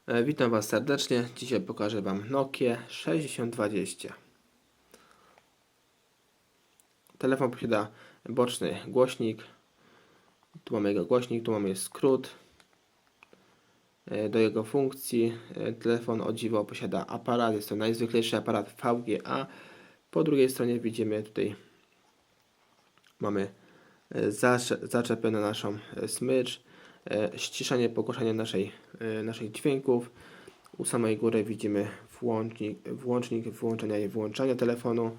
Witam Was serdecznie. Dzisiaj pokażę Wam Nokia 6020. Telefon posiada boczny głośnik. Tu mamy jego głośnik, tu mamy skrót. Do jego funkcji telefon o dziwo posiada aparat. Jest to najzwyklejszy aparat VGA. Po drugiej stronie widzimy tutaj mamy zaczepę na naszą smycz, ściszanie, pogłaszanie naszych dźwięków. U samej góry widzimy włącznik wyłączenia i włączania telefonu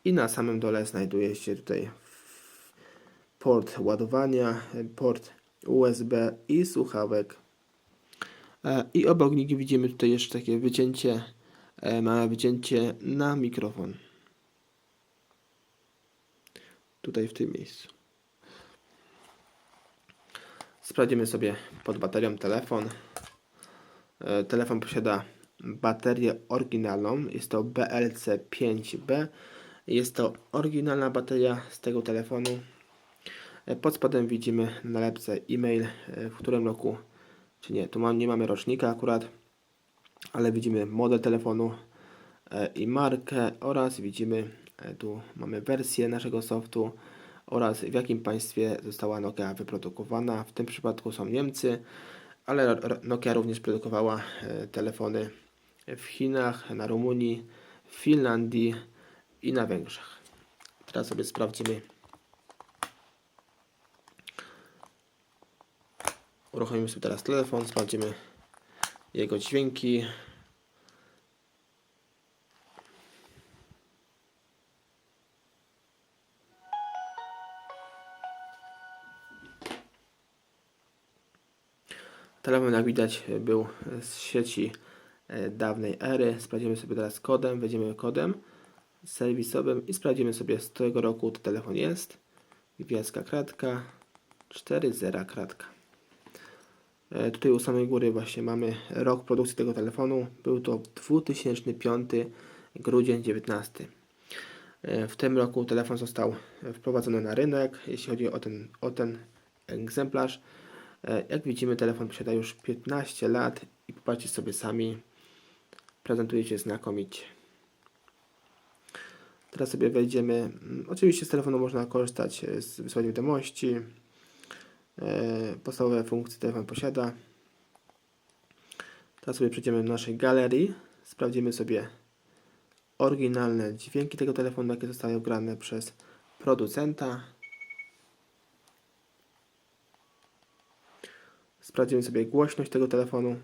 i na samym dole znajduje się tutaj port ładowania, port USB i słuchawek. I obok nich widzimy tutaj jeszcze takie wycięcie, małe wycięcie na mikrofon. Tutaj w tym miejscu. Sprawdzimy sobie pod baterią telefon. Telefon posiada baterię oryginalną. Jest to BLC5B. Jest to oryginalna bateria z tego telefonu. Pod spodem widzimy na nalepce e-mail, w którym roku, czy nie, tu nie mamy rocznika akurat, ale widzimy model telefonu i markę oraz widzimy, tu mamy wersję naszego softu oraz w jakim państwie została Nokia wyprodukowana. W tym przypadku są Niemcy, ale Nokia również produkowała telefony w Chinach, na Rumunii, w Finlandii i na Węgrzech. Teraz sobie sprawdzimy. Uruchomimy sobie teraz telefon, sprawdzimy jego dźwięki. Telefon, jak widać, był z sieci dawnej ery. Sprawdzimy sobie teraz kodem, wejdziemy kodem serwisowym i sprawdzimy sobie, z którego roku to telefon jest. Gwiazdka, kratka, 4.0 kratka. Tutaj u samej góry właśnie mamy rok produkcji tego telefonu. Był to 2005 grudzień 19. W tym roku telefon został wprowadzony na rynek, jeśli chodzi o ten egzemplarz. Jak widzimy, telefon posiada już 15 lat i popatrzcie sobie sami, prezentuje się znakomicie. Teraz sobie wejdziemy. Oczywiście z telefonu można korzystać z wysyłania wiadomości. Podstawowe funkcje telefon posiada. Teraz sobie przejdziemy do naszej galerii. Sprawdzimy sobie oryginalne dźwięki tego telefonu, jakie zostały ugrane przez producenta. Sprawdzimy sobie głośność tego telefonu.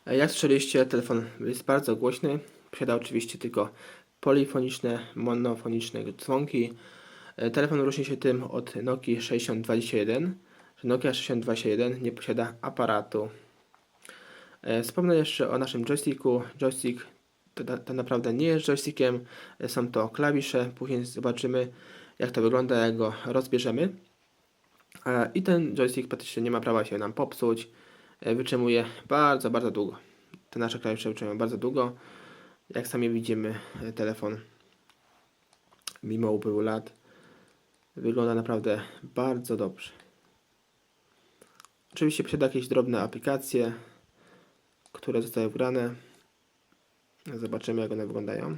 Jak słyszeliście, telefon jest bardzo głośny. Posiada oczywiście tylko polifoniczne, monofoniczne dzwonki. Telefon różni się tym od Nokii 6021, że Nokia 6021 nie posiada aparatu. Wspomnę jeszcze o naszym joysticku. Joystick to naprawdę nie jest joystickiem, są to klawisze. Później zobaczymy, jak to wygląda, jak go rozbierzemy. I ten joystick praktycznie nie ma prawa się nam popsuć. Wytrzymuje bardzo, bardzo długo. Te nasze klawisze wytrzymują bardzo długo. Jak sami widzimy, telefon mimo upływu lat wygląda naprawdę bardzo dobrze. Oczywiście posiada jakieś drobne aplikacje, które zostały wgrane. Zobaczymy, jak one wyglądają.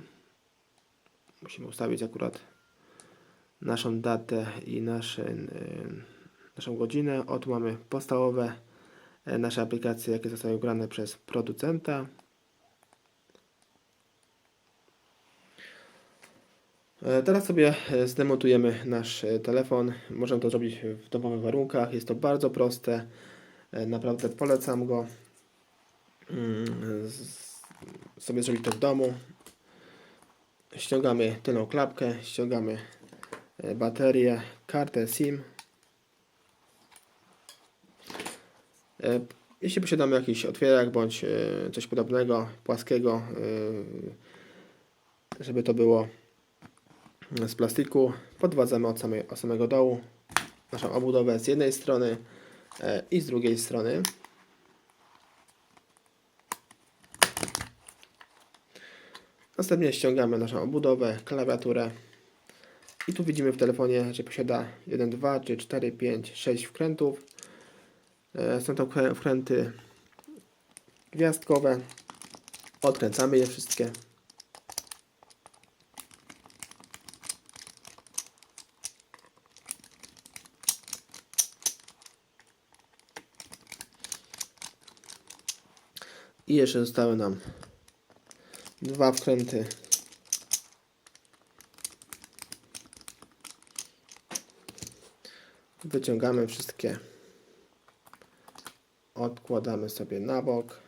Musimy ustawić akurat naszą datę i naszą godzinę. Tu mamy podstawowe nasze aplikacje, jakie zostały wgrane przez producenta. Teraz sobie zdemontujemy nasz telefon. Możemy to zrobić w domowych warunkach. Jest to bardzo proste. Naprawdę polecam go sobie zrobić to w domu. Ściągamy tylną klapkę, ściągamy baterię, kartę SIM. Jeśli posiadamy jakiś otwierak bądź coś podobnego, płaskiego, żeby to było z plastiku, podwadzamy od samego dołu naszą obudowę z jednej strony i z drugiej strony. Następnie ściągamy naszą obudowę, klawiaturę i tu widzimy w telefonie, że posiada 1, 2, 3, 4, 5, 6 wkrętów. Są to wkręty gwiazdkowe. Odkręcamy je wszystkie. I jeszcze zostały nam dwa wkręty wyciągamy wszystkie, odkładamy sobie na bok.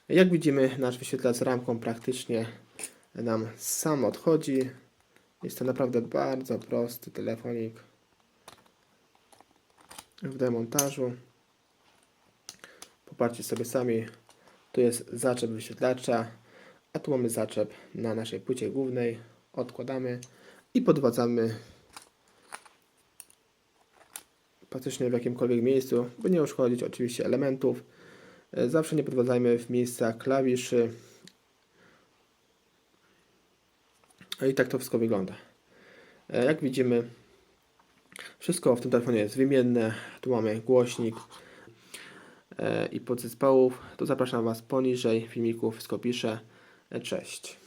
Jak widzimy, nasz wyświetlacz z ramką praktycznie nam sam odchodzi. Jest to naprawdę bardzo prosty telefonik w demontażu. Popatrzcie sobie sami, tu jest zaczep wyświetlacza, a tu mamy zaczep na naszej płycie głównej. Odkładamy i podwadzamy praktycznie w jakimkolwiek miejscu, by nie uszkodzić oczywiście elementów. Zawsze nie podwadzajmy w miejscach klawiszy. I tak to wszystko wygląda. Jak widzimy, wszystko w tym telefonie jest wymienne. Tu mamy głośnik i podzespołów. To zapraszam Was poniżej filmiku, wszystko piszę. Cześć.